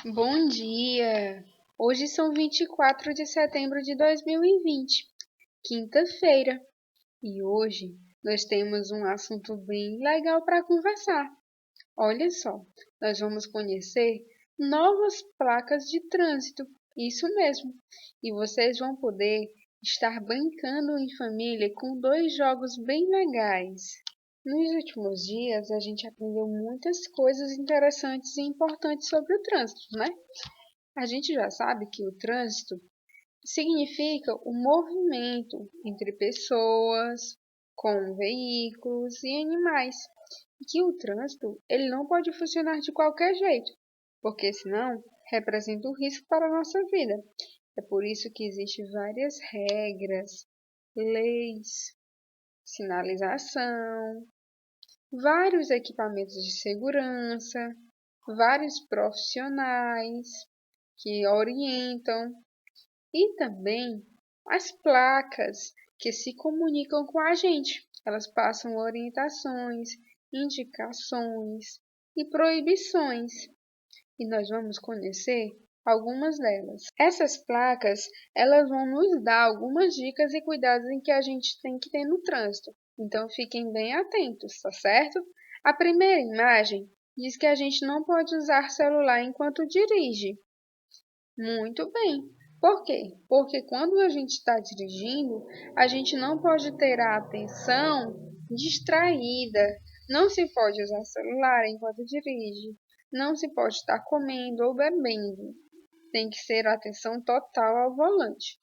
Bom dia! Hoje são 24 de setembro de 2020, quinta-feira, e hoje nós temos um assunto bem legal para conversar. Olha só, nós vamos conhecer novas placas de trânsito, isso mesmo, e vocês vão poder estar brincando em família com dois jogos bem legais. Nos últimos dias, a gente aprendeu muitas coisas interessantes e importantes sobre o trânsito, né? A gente já sabe que o trânsito significa o movimento entre pessoas, com veículos e animais. E que o trânsito ele não pode funcionar de qualquer jeito, porque senão representa um risco para a nossa vida. É por isso que existem várias regras, leis, sinalização, vários equipamentos de segurança, vários profissionais que orientam e também as placas que se comunicam com a gente. Elas passam orientações, indicações e proibições, e nós vamos conhecer algumas delas. Essas placas, elas vão nos dar algumas dicas e cuidados em que a gente tem que ter no trânsito. Então fiquem bem atentos, tá certo? A primeira imagem diz que a gente não pode usar celular enquanto dirige. Muito bem. Por quê? Porque quando a gente está dirigindo, a gente não pode ter a atenção distraída. Não se pode usar celular enquanto dirige. Não se pode estar comendo ou bebendo. Tem que ser atenção total ao volante.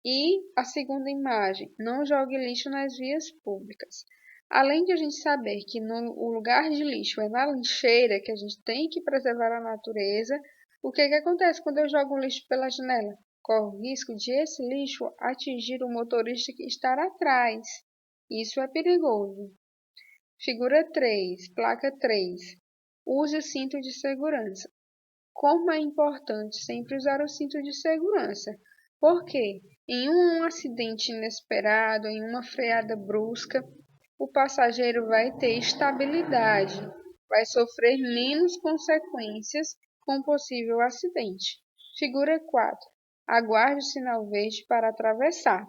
E a segunda imagem, não jogue lixo nas vias públicas. Além de a gente saber que o lugar de lixo é na lixeira, que a gente tem que preservar a natureza, o que acontece quando eu jogo um lixo pela janela? Corre o risco de esse lixo atingir o motorista que está atrás. Isso é perigoso. Figura 3, placa 3. Use o cinto de segurança. Como é importante sempre usar o cinto de segurança, porque em um acidente inesperado, em uma freada brusca, o passageiro vai ter estabilidade, vai sofrer menos consequências com o possível acidente. Figura 4. Aguarde o sinal verde para atravessar.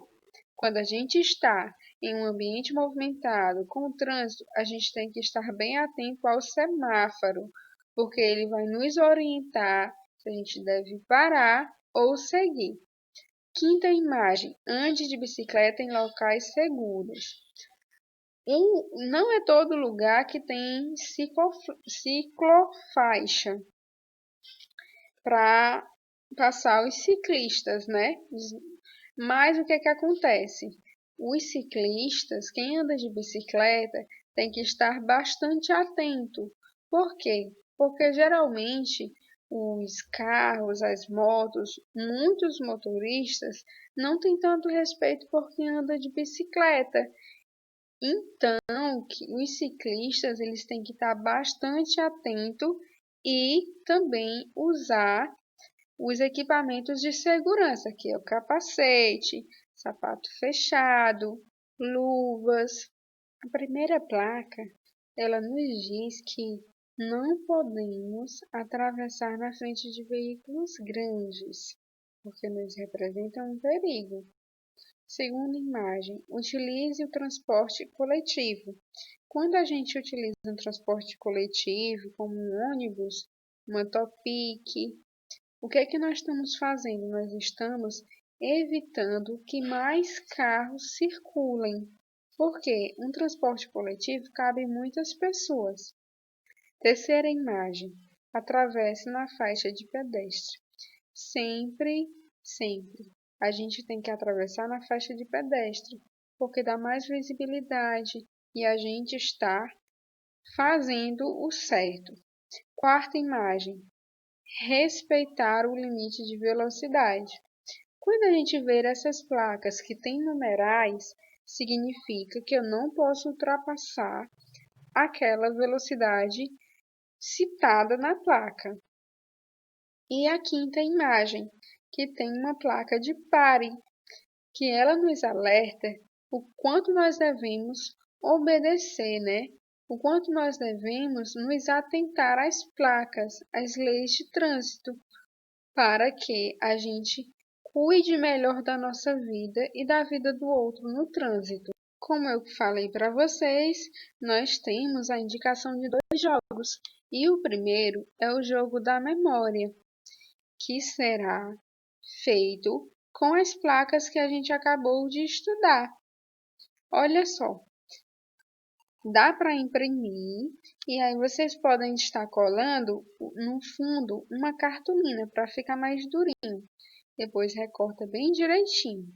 Quando a gente está em um ambiente movimentado, com o trânsito, a gente tem que estar bem atento ao semáforo, porque ele vai nos orientar se a gente deve parar ou seguir. Quinta imagem: ande de bicicleta em locais seguros. Não é todo lugar que tem ciclofaixa para passar os ciclistas, né? Mas o que acontece? Os ciclistas, quem anda de bicicleta, tem que estar bastante atento. Por quê? Porque geralmente os carros, as motos, muitos motoristas não têm tanto respeito por quem anda de bicicleta. Então, os ciclistas eles têm que estar bastante atentos e também usar os equipamentos de segurança, que é o capacete, sapato fechado, luvas. A primeira placa, ela nos diz que não podemos atravessar na frente de veículos grandes, porque nos representam um perigo. Segunda imagem, utilize o transporte coletivo. Quando a gente utiliza um transporte coletivo, como um ônibus, uma Topic, o que é que nós estamos fazendo? Nós estamos evitando que mais carros circulem, porque um transporte coletivo cabe muitas pessoas. Terceira imagem, atravesse na faixa de pedestre. Sempre, sempre, a gente tem que atravessar na faixa de pedestre, porque dá mais visibilidade e a gente está fazendo o certo. Quarta imagem, respeitar o limite de velocidade. Quando a gente vê essas placas que têm numerais, significa que eu não posso ultrapassar aquela velocidade citada na placa. E a quinta imagem, que tem uma placa de pare, que ela nos alerta o quanto nós devemos obedecer, né? o quanto nós devemos nos atentar às placas, às leis de trânsito, para que a gente cuide melhor da nossa vida e da vida do outro no trânsito. Como eu falei para vocês, nós temos a indicação de 2 jogos, e o primeiro é o jogo da memória, que será feito com as placas que a gente acabou de estudar. Olha só, dá para imprimir e aí vocês podem estar colando no fundo uma cartolina para ficar mais durinho. Depois recorta bem direitinho.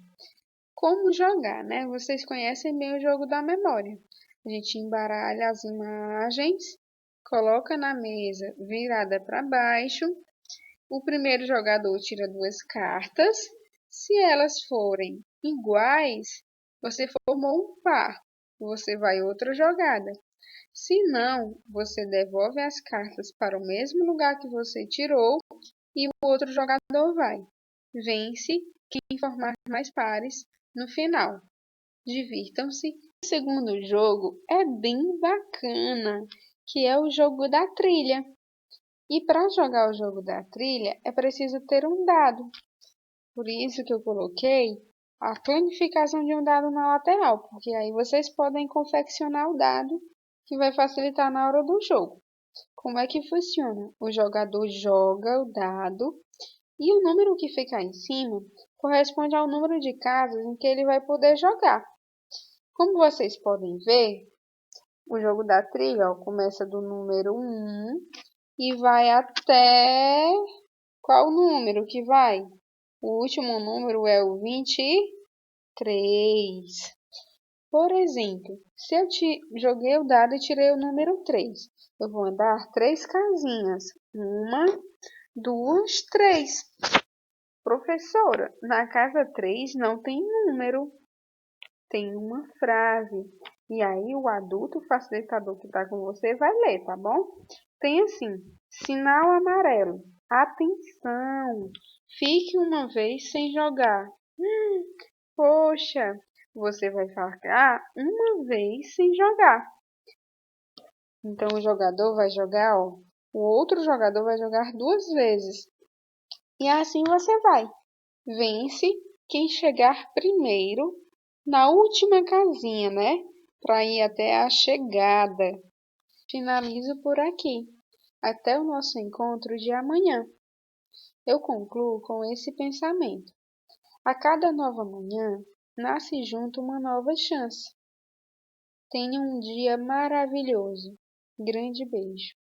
Como jogar, né? Vocês conhecem bem o jogo da memória. A gente embaralha as imagens, coloca na mesa virada para baixo. O primeiro jogador tira 2 cartas. Se elas forem iguais, você formou um par. Você vai outra jogada. Se não, você devolve as cartas para o mesmo lugar que você tirou e o outro jogador vai. Vence quem formar mais pares no final. Divirtam-se. O segundo jogo é bem bacana, que é o jogo da trilha. E para jogar o jogo da trilha é preciso ter um dado. Por isso que eu coloquei a planificação de um dado na lateral, porque aí vocês podem confeccionar o dado que vai facilitar na hora do jogo. Como é que funciona? O jogador joga o dado e o número que ficar em cima corresponde ao número de casas em que ele vai poder jogar. Como vocês podem ver, o jogo da trilha começa do número 1 e vai até... Qual número que vai? O último número é o 23. Por exemplo, se eu joguei o dado e tirei o número 3, eu vou andar 3 casinhas. 1, 2, 3. Professora, na casa 3 não tem número, tem uma frase. E aí o adulto facilitador que está com você vai ler, tá bom? Tem assim, sinal amarelo. Atenção! Fique uma vez sem jogar. Poxa, você vai ficar uma vez sem jogar. Então o jogador vai jogar, ó, o outro jogador vai jogar 2 vezes. E assim você vai. Vence quem chegar primeiro na última casinha, né? Para ir até a chegada. Finalizo por aqui. Até o nosso encontro de amanhã. Eu concluo com esse pensamento. A cada nova manhã, nasce junto uma nova chance. Tenha um dia maravilhoso. Grande beijo.